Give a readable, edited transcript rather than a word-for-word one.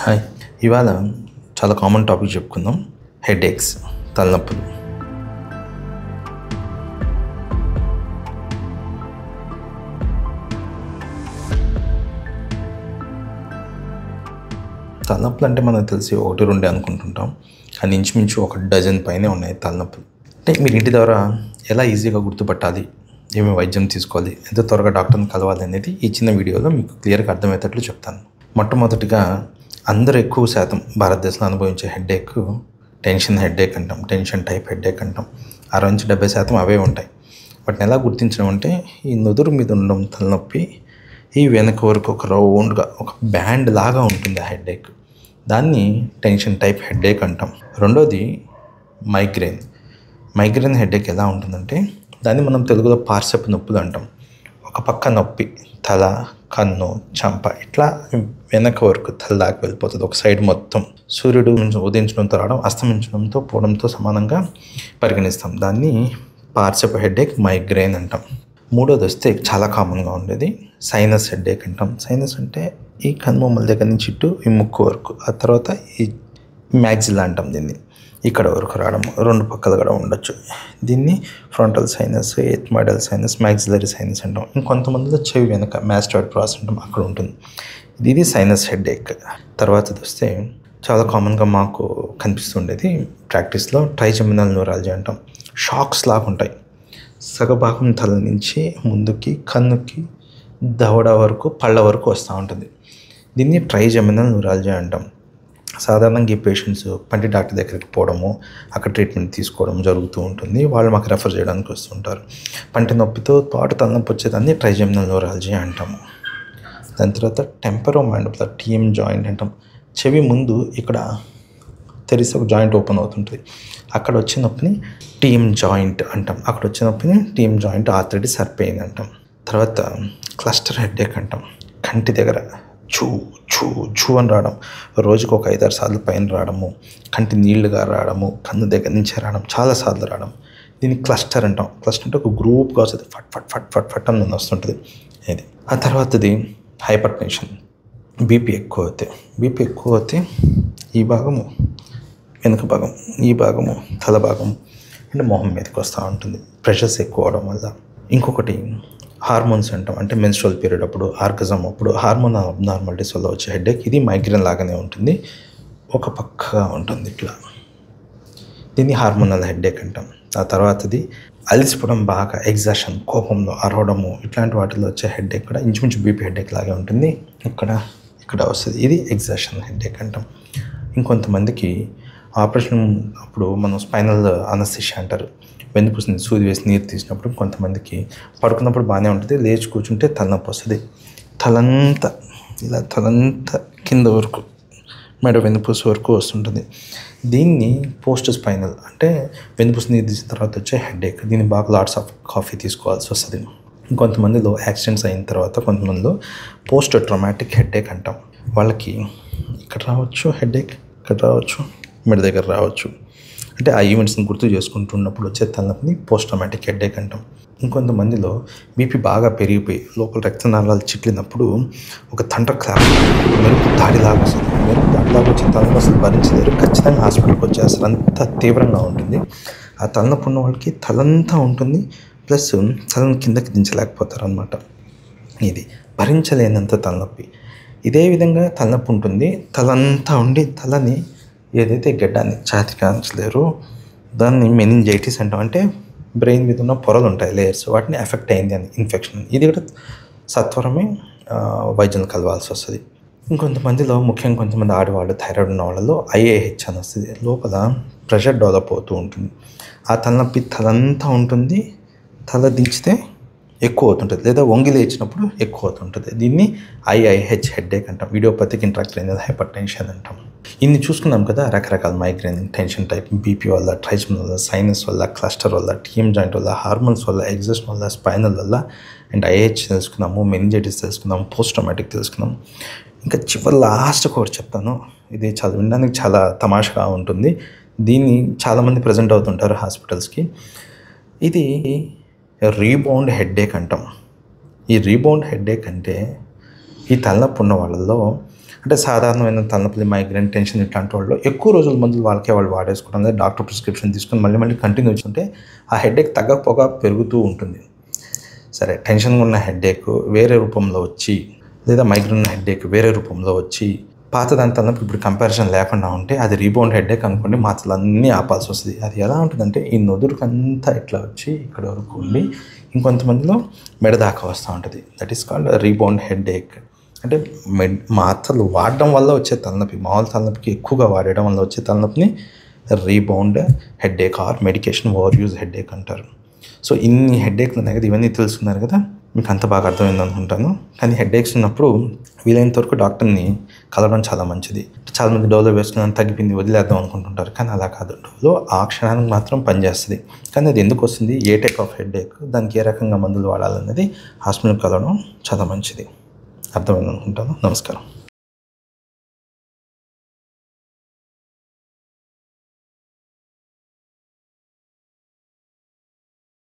Hi, ఇవాళ చాలా common topic చెప్పుకుందాం. హెడేక్స్, తలనొప్పులు. తలనొప్పులు అంటే మనకు తెలిసి 1-2 అనుకుంటుంటాం, కానీ ఇంచుమించు 1 డజన్ పైనే ఉన్నాయి తలనొప్పులు. అంటే మీరు ఇంటి ద్వారా ఎలా ఈజీగా గుర్తుపట్టాలి, ఏమి వైద్యం తీసుకోవాలి, ఎంత త్వరగా డాక్టర్ని కలవాలి అనేది ఈ చిన్న వీడియోలో మీకు క్లియర్గా అర్థమయ్యేటట్లు చెప్తాను. మొట్టమొదటిగా అందరూ ఎక్కువ శాతం భారతదేశంలో అనుభవించే హెడేక్ టెన్షన్ హెడేక్ అంటాం, టెన్షన్ టైప్ హెడేక్ అంటాం. 60-70% అవే ఉంటాయి. వాటిని ఎలా గుర్తించడం అంటే, ఈ నుదురు మీద ఉండడం తలనొప్పి, ఈ వెనక వరకు ఒక రౌండ్గా ఒక బ్యాండ్ లాగా ఉంటుంది ఆ హెడేక్, దాన్ని టెన్షన్ టైప్ హెడేక్ అంటాం. రెండోది మైగ్రేన్ హెడేక్ ఎలా ఉంటుందంటే, దాన్ని మనం తెలుగులో పార్శ్వపు నొప్పులు అంటాం. ఒక పక్క నొప్పి, తల, కన్ను, చంప ఇట్లా వెనక వరకు తల దాకా వెళ్ళిపోతుంది. ఒక సైడ్ మొత్తం సూర్యుడు ఉదయించడంతో రావడం, అస్తమించడంతో పోవడంతో సమానంగా పరిగణిస్తాం. దాన్ని పార్శ్వపు హెడేక్, మైగ్రేన్ అంటాం. మూడోది వస్తే చాలా కామన్గా ఉండేది సైనస్ హెడేక్ అంటాం. సైనస్ అంటే ఈ కన్నుమూమల దగ్గర నుంచి ఇటు ఈ ముక్కు వరకు, ఆ తర్వాత ఈ మ్యాగ్జిలా అంటాం దీన్ని, ఇక్కడ వరకు రావడం, 2 పక్కలు కూడా ఉండొచ్చు. దీన్ని frontal sinus, ethmoidal sinus, maxillary sinus అంటాం. ఇంకొంతమందిలో చెవి వెనక మాస్టాయిడ్ ప్రాస్ అంటాం, అక్కడ ఉంటుంది. ఇది సైనస్ హెడేక్. తర్వాత వస్తే చాలా కామన్గా మాకు కనిపిస్తుండేది ప్రాక్టీస్లో ట్రైజెమినల్ న్యూరాలజీ అంటాం. షాక్స్ లాగా ఉంటాయి, సగభాగం తల నుంచి ముందుకి, కన్నుకి, దవడ వరకు, పళ్ళ వరకు వస్తూ ఉంటుంది. దీన్ని ట్రైజెమినల్ న్యూరాలజీ అంటాం. సాధారణంగా ఈ పేషెంట్స్ పంటి డాక్టర్ దగ్గరికి పోవడము, అక్కడ ట్రీట్మెంట్ తీసుకోవడం జరుగుతూ ఉంటుంది. వాళ్ళు మాకు రెఫర్ చేయడానికి వస్తుంటారు. పంటి నొప్పితో పాటు తలనొప్పి వచ్చేదాన్ని ట్రైజెమినల్ న్యూరాలజీ అంటాము. దాని తర్వాత టెంపరోమాండిబులర్ టీఎం జాయింట్ అంటాం. చెవి ముందు ఇక్కడ తెరిసి ఒక జాయింట్ ఓపెన్ అవుతుంటుంది, అక్కడ వచ్చే నొప్పిని టీఎం జాయింట్ అంటాం. అక్కడ వచ్చే నొప్పిని TM joint arthritis are pain అంటాం. తర్వాత క్లస్టర్ హెడేక్ అంటాం. కంటి దగ్గర చూ చూ చూ అని రావడం, రోజుకు ఒక 5-6 సార్లు పైన రావడము, కంటి నీళ్లుగా రావడము, కన్ను దగ్గర నుంచి రావడం, చాలాసార్లు రావడం, దీన్ని క్లస్టర్ అంటాం. క్లస్టర్ అంటే ఒక గ్రూప్గా వస్తుంది, ఫట్ ఫట్ ఫట్ ఫట్ ఫట్ అని వస్తుంటుంది ఇది. ఆ తర్వాతది హైపర్ టెన్షన్. బీపీ ఎక్కువ అవుతే ఈ భాగము, వెనుక భాగం, ఈ భాగము, తల భాగము అంటే మొహం మీదకి వస్తూ ఉంటుంది, ప్రెషర్స్ ఎక్కువ అవడం వల్ల. ఇంకొకటి హార్మోన్స్ అంటాం. అంటే మెన్స్ట్రువల్ పీరియడ్ అప్పుడు, ఆర్గజం అప్పుడు హార్మోన్ అబ్నార్మాలిటీస్ వల్ల వచ్చే హెడేక్. ఇది మైగ్రేన్ లాగానే ఉంటుంది, ఒక పక్కగా ఉంటుంది ఇట్లా. దీన్ని హార్మోనల్ హెడేక్ అంటాం. ఆ తర్వాతది అలసిపోవడం, బాగా ఎగ్జాషన్, కోపంలో అరవడము, ఇట్లాంటి వాటిలో వచ్చే హెడేక్ కూడా ఇంచుమించు బీపీ హెడేక్ లాగే ఉంటుంది. ఇక్కడ వస్తుంది, ఇది ఎగ్జాషన్ హెడేక్ అంటాం. ఇంకొంతమందికి ఆపరేషన్ అప్పుడు మనం స్పైనల్ అనస్థీషియా అంటారు, వెన్నుపూసని సూది వేసి నీరు తీసినప్పుడు. కొంతమందికి పడుకున్నప్పుడు బాగానే ఉంటుంది, లేచి కూర్చుంటే తలనొప్పి వస్తుంది. తలంతా కింద వరకు, మెడ వెన్నుపూస వరకు వస్తుంటుంది. దీన్ని పోస్ట్ స్పైనల్ అంటే వెన్నుపూస నీరు తీసిన తర్వాత వచ్చే హెడేక్. దీన్ని బాగా లాట్స్ ఆఫ్ కాఫీ తీసుకోవాల్సి వస్తుంది. ఇంకొంతమందిలో యాక్సిడెంట్స్ అయిన తర్వాత కొంతమందిలో పోస్ట్ ట్రామాటిక్ హెడేక్ అంటాం. వాళ్ళకి ఇక్కడ రావచ్చు హెడేక్, ఇక్కడ రావచ్చు, మెడ దగ్గర రావచ్చు. అంటే ఆ ఈవెంట్స్ని గుర్తు చేసుకుంటున్నప్పుడు వచ్చే తలనొప్పిని పోస్ట్ ట్రామాటిక్ హెడేక్ అంటాం. ఇంకొంతమందిలో బీపీ బాగా పెరిగిపోయి లోపల రక్తనాళాలు చిట్లినప్పుడు ఒక థండర్ క్లాప్, మెరుపు దాడిలాగా వస్తుంది. మెరుపు దాడిలాగా వచ్చే తలనొప్పి అసలు భరించలేరు, ఖచ్చితంగా హాస్పిటల్కి వచ్చేస్తారు, అంత తీవ్రంగా ఉంటుంది. ఆ తలనొప్పి ఉన్న వాళ్ళకి తలంతా ఉంటుంది, ప్లస్ తలను కిందకి దించలేకపోతారు అనమాట. ఇది భరించలేనంత తలనొప్పి. ఇదే విధంగా తలనొప్పి ఉంటుంది, తలంతా ఉండి తలని ఏదైతే గడ్డాన్ని ఛాతీకి ఆంచలేరు, దాన్ని మెనింజైటిస్ అంటాం. అంటే బ్రెయిన్ మీద ఉన్న పొరలు ఉంటాయి, లేయర్స్, వాటిని ఎఫెక్ట్ అయింది అని ఇన్ఫెక్షన్. ఇది కూడా సత్వరమే వైద్యం కలవాల్సి వస్తుంది. ఇంకొంతమందిలో, ముఖ్యంగా కొంతమంది ఆడవాళ్ళు, థైరాయిడ్ ఉన్న వాళ్ళలో IAH అని వస్తుంది. లోపల ప్రెషర్ డెవలప్ అవుతూ ఉంటుంది. ఆ తలనొప్పి తలంతా ఉంటుంది, తల దించితే ఎక్కువ అవుతుంటుంది, లేదా వంగి లేచినప్పుడు ఎక్కువ అవుతుంటుంది. దీన్ని IIH హెడేక్ అంటాం. ఇడియోపతిక్ ఇంట్రాక్రైనల్ హైపర్ టెన్షన్ అంటాం. ఇన్ని చూసుకున్నాం కదా, రకరకాల మైగ్రేన్, టెన్షన్ టైప్, బీపీ వల్ల, ట్రైజెమినల్ వల్ల, సైనస్ వల్ల, క్లస్టర్ వల్ల, టీఎం జాయింట్ వల్ల, హార్మోన్స్ వల్ల, ఎగ్జాషన్ వల్ల, స్పైనల్ వల్ల, అండ్ IAH తెలుసుకున్నాము, మెనింజైటిస్ తెలుసుకున్నాము, పోస్ట్ ట్రామాటిక్ తెలుసుకున్నాము. ఇంకా చివరి లాస్ట్ ఒకటి చెప్తాను, ఇది వినడానికి చాలా తమాషగా ఉంటుంది. దీన్ని చాలామంది ప్రజెంట్ అవుతుంటారు హాస్పిటల్స్కి. ఇది రీబౌండ్ హెడేక్ అంటాం. ఈ రీబౌండ్ హెడేక్ అంటే ఈ తలనొప్పి ఉన్న వాళ్ళలో అంటే సాధారణమైన తలనొప్పి, మైగ్రేన్, టెన్షన్ ఇట్లాంటి వాళ్ళు ఎక్కువ రోజుల మందులు వాళ్ళు వాడేసుకోవడం లేదా డాక్టర్ ప్రిస్క్రిప్షన్ తీసుకొని మళ్ళీ కంటిన్యూ ఉంటే ఆ హెడేక్ తగ్గకపోగా పెరుగుతూ ఉంటుంది. సరే, టెన్షన్గా ఉన్న హెడేక్ వేరే రూపంలో వచ్చి లేదా మైగ్రేన్ ఉన్న హెడేక్ వేరే రూపంలో వచ్చి పాత దాని తలనొప్పి ఇప్పుడు కంపారిజన్ లేకుండా ఉంటే అది రీబౌండ్ హెడేక్ అనుకోండి, మాత్రలు అన్నీ ఆపాల్సి వస్తుంది. అది ఎలా ఉంటుందంటే ఈ నొదురుకంతా ఇట్లా వచ్చి ఇక్కడ వరకు ఉండి ఇంకొంతమందిలో మెడ దాకా వస్తూ ఉంటుంది. That is called rebound headache. అంటే మాత్రలు వాడడం వల్ల వచ్చే తలనొప్పి, మామూలు తలనొప్పికి ఎక్కువగా వాడడం వల్ల వచ్చే తలనొప్పిని rebound headache or medication over use headache అంటారు. సో ఇన్ని హెడేక్లు ఉన్నాయి కదా, ఇవన్నీ తెలుసుకున్నారు కదా, మీకు అంత బాగా అర్థమైంది అనుకుంటాను. కానీ హెడేక్స్ ఉన్నప్పుడు వీలైనంత వరకు డాక్టర్ని కలవడం చాలా మంచిది. చాలామంది డోలో వేసుకుని తగ్గిపోయింది వదిలేద్దాం అనుకుంటుంటారు, కానీ అలా కాదు. డోలో ఆ క్షణానికి మాత్రం పనిచేస్తుంది. కానీ అది ఎందుకు వస్తుంది, ఏ టైప్ ఆఫ్ హెడేక్, దానికి ఏ రకంగా మందులు వాడాలనేది హాస్పిటల్కి కలవడం చాలా మంచిది. అర్థమైంది అనుకుంటాను. నమస్కారం.